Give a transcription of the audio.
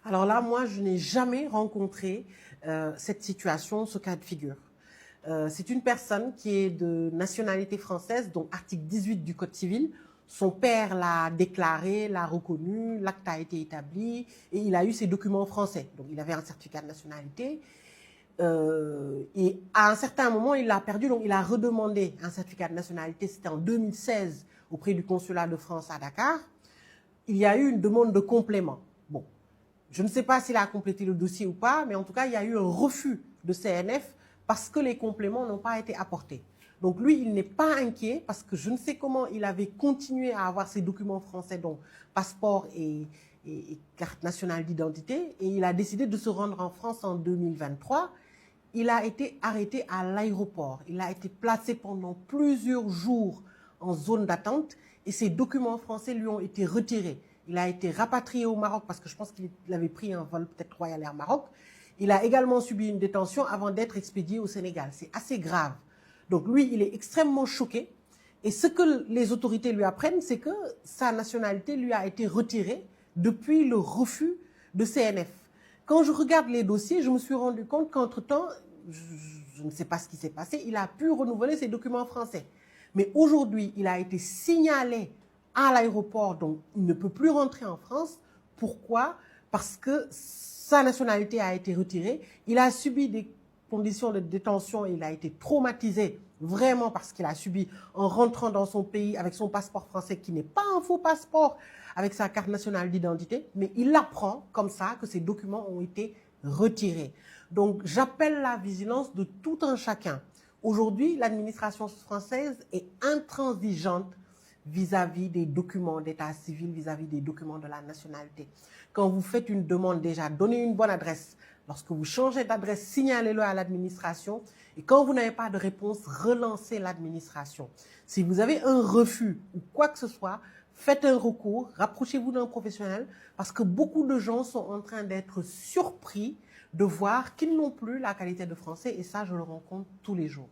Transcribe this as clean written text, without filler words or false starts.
Alors là, moi, je n'ai jamais rencontré cette situation, ce cas de figure. C'est une personne qui est de nationalité française, donc article 18 du Code civil. Son père l'a déclaré, l'a reconnu, l'acte a été établi et il a eu ses documents français. Donc il avait un certificat de nationalité. Et à un certain moment, il l'a perdu, donc il a redemandé un certificat de nationalité. C'était en 2016 auprès du consulat de France à Dakar. Il y a eu une demande de complément. Bon, je ne sais pas s'il a complété le dossier ou pas, mais en tout cas, il y a eu un refus de CNF parce que les compléments n'ont pas été apportés. Donc lui, il n'est pas inquiet parce que je ne sais comment il avait continué à avoir ses documents français, donc passeport et carte nationale d'identité, et il a décidé de se rendre en France en 2023. Il a été arrêté à l'aéroport. Il a été placé pendant plusieurs jours en zone d'attente et ses documents français lui ont été retirés. Il a été rapatrié au Maroc parce que je pense qu'il avait pris un vol peut-être Royal Air Maroc. Il a également subi une détention avant d'être expédié au Sénégal. C'est assez grave. Donc lui, il est extrêmement choqué. Et ce que les autorités lui apprennent, c'est que sa nationalité lui a été retirée depuis le refus de CNF. Quand je regarde les dossiers, je me suis rendu compte qu'entre-temps, je ne sais pas ce qui s'est passé, il a pu renouveler ses documents français. Mais aujourd'hui, il a été signalé à l'aéroport, donc il ne peut plus rentrer en France. Pourquoi? Parce que sa nationalité a été retirée. Il a subi des conditions de détention et il a été traumatisé vraiment parce qu'il a subi en rentrant dans son pays avec son passeport français qui n'est pas un faux passeport avec sa carte nationale d'identité, mais il apprend comme ça que ses documents ont été retirés. Donc j'appelle la vigilance de tout un chacun. Aujourd'hui, l'administration française est intransigeante vis-à-vis des documents d'état civil, vis-à-vis des documents de la nationalité. Quand vous faites une demande, déjà, donnez une bonne adresse. Lorsque vous changez d'adresse, signalez-le à l'administration. Et quand vous n'avez pas de réponse, relancez l'administration. Si vous avez un refus ou quoi que ce soit, faites un recours, rapprochez-vous d'un professionnel parce que beaucoup de gens sont en train d'être surpris de voir qu'ils n'ont plus la qualité de français et ça, je le rencontre tous les jours.